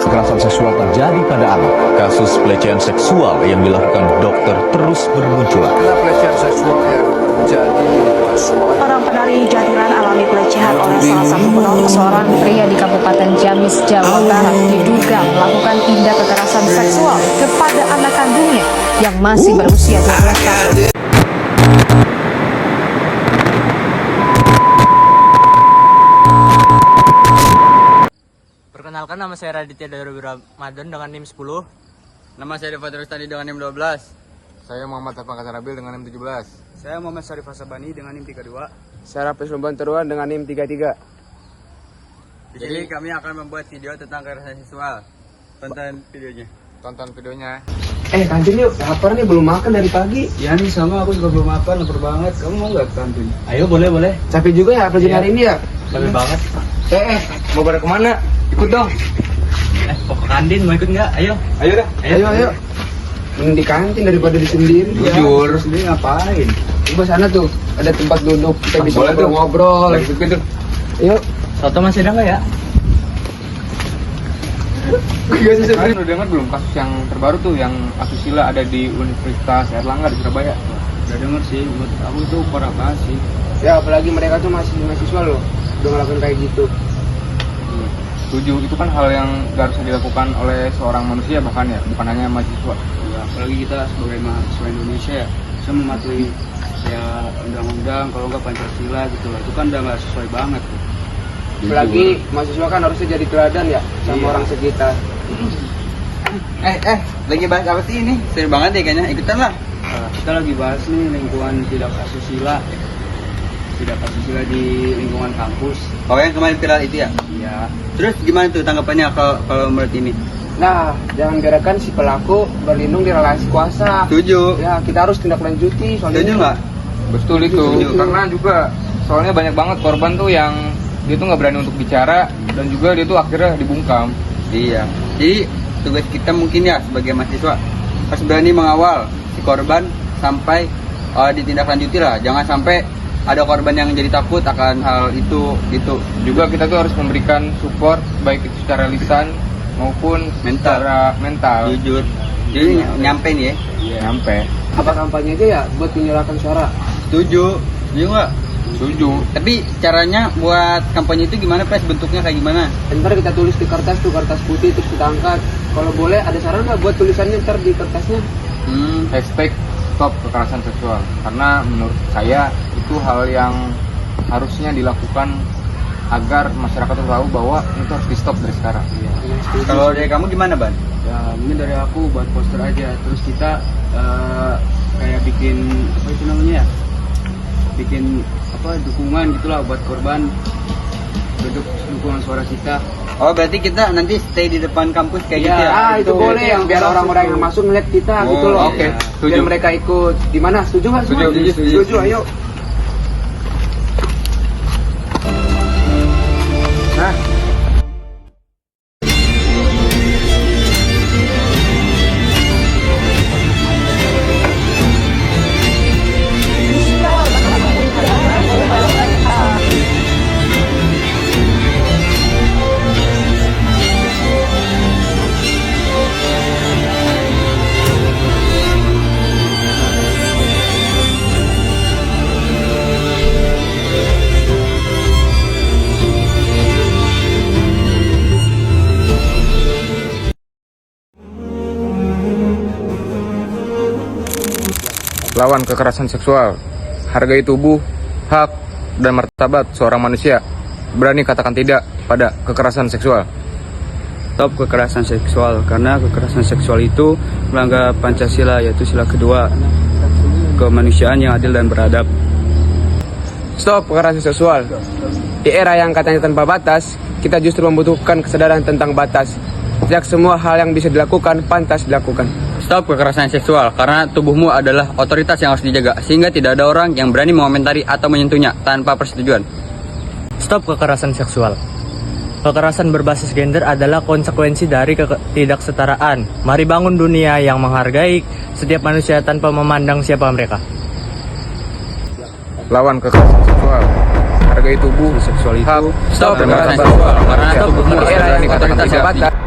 Kekerasan seksual terjadi pada anak. Kasus pelecehan seksual yang dilakukan dokter terus bermunculan. Pelecehan seksual yang terjadi Orang penari jadilan alami pelecehan oleh salah satu penonton. Seorang pria di Kabupaten Ciamis, Jawa Barat diduga melakukan tindak kekerasan seksual kepada anak kandungnya yang masih berusia 12 tahun. Perkenalkan, nama saya Raditya Darubi Ramadan dengan NIM 10. Nama saya Devatar Rustandi dengan NIM 12. Saya Muhammad Tafang Kasarabil dengan NIM 17. Saya Muhammad Syarif Asabani dengan NIM 32. Saya Rapis Lumbanturuan dengan NIM 33. Di sini kami akan membuat video tentang kekerasan seksual. Tonton videonya. Tonton videonya. Kantin yuk, lapar nih, belum makan dari pagi. Ya nih, sama aku juga belum makan, lapar banget. Kamu mau nggak ke kantin? Ayo, boleh. Capek juga ya kerja hari ini ya. Capek banget. Mau pada kemana? Ikut dong. Mau ke kantin, mau ikut nggak? Ayo. Ayo dah. Ayo. Mending di kantin daripada di sendiri. Jujur. Sendiri ngapain? Coba sana tuh, ada tempat duduk, kita bisa ngobrol. Gitu. Ayo. Soto masih ada nggak ya? Kalian udah dengar belum kasus yang terbaru tuh yang asusila ada di Universitas Airlangga di Surabaya? Udah denger sih, menurut aku itu parah banget sih. Ya apalagi mereka tuh masih mahasiswa loh, udah ngelakuin kayak gitu. Setuju, itu kan hal yang gak harus dilakukan oleh seorang manusia bahkan ya, bukan hanya mahasiswa. Ya, apalagi kita sebagai mahasiswa Indonesia ya, bisa mematuhi ya undang-undang, kalau nggak Pancasila gitu lah. Itu kan udah nggak sesuai banget tuh. Apalagi mahasiswa kan harusnya jadi teladan ya sama orang sekitar. Lagi bahas apa sih ini? Seru banget ya kayaknya, ikutan lah. Kita lagi bahas nih lingkungan tidak asusila. Tidak asusila di lingkungan kampus. Oh, yang kemarin viral itu ya? Iya. Terus gimana tuh tanggapannya kalau menurut ini? Nah, jangan biarkan si pelaku berlindung di relasi kuasa. Setuju. Ya, kita harus tindak lanjuti soalnya. Setuju nggak? Betul itu, Setuju. karena juga soalnya banyak banget korban tuh yang dia tuh nggak berani untuk bicara dan juga dia tuh akhirnya dibungkam. Iya. Jadi tugas kita mungkin ya sebagai mahasiswa harus berani mengawal si korban sampai ditindaklanjuti lah. Jangan sampai ada korban yang jadi takut akan hal itu gitu. Juga kita tuh harus memberikan support baik itu secara lisan maupun secara mental. Jujur. Jadi nyampe nih ya. Nyampe. Apa kampanye aja ya buat menyuarakan suara. Setuju. Setuju nggak? Setuju. Tapi caranya buat kampanye itu gimana, Pres? Bentuknya kayak gimana? Ntar kita tulis di kertas tuh, kertas putih terus kita angkat. Kalau boleh ada saran nggak buat tulisannya ntar di kertasnya? Hashtag stop kekerasan seksual, karena menurut saya itu hal yang harusnya dilakukan agar masyarakat tuh tahu bahwa itu harus di stop dari sekarang. Kalau dari kamu gimana, Ban? Ya mungkin dari aku buat poster aja, terus kita kayak bikin apa itu namanya ya, bikin apa dukungan gitulah buat korban, dukungan suara kita. Oh, berarti kita nanti stay di depan kampus kayak gitu ya? Itu boleh yang biar orang-orang yang masuk ngeliat kita gitu loh. Oke, Biar mereka ikut. Di mana? Setuju nggak semua? Setuju. Ayo. Lawan kekerasan seksual, hargai tubuh, hak, dan martabat seorang manusia. Berani katakan tidak pada kekerasan seksual. Stop kekerasan seksual, karena kekerasan seksual itu melanggar Pancasila, yaitu sila kedua, kemanusiaan yang adil dan beradab. Stop kekerasan seksual. Di era yang katanya tanpa batas, kita justru membutuhkan kesadaran tentang batas. Tidak semua hal yang bisa dilakukan pantas dilakukan. Stop kekerasan seksual, karena tubuhmu adalah otoritas yang harus dijaga, sehingga tidak ada orang yang berani mengomentari atau menyentuhnya tanpa persetujuan. Stop kekerasan seksual. Kekerasan berbasis gender adalah konsekuensi dari ketidaksetaraan. Mari bangun dunia yang menghargai setiap manusia tanpa memandang siapa mereka. Lawan kekerasan seksual, menghargai tubuh, seksual itu hak, stop kekerasan kekerasan seksual, karena itu bukan di era yang dikatakan otoritas tidak batas.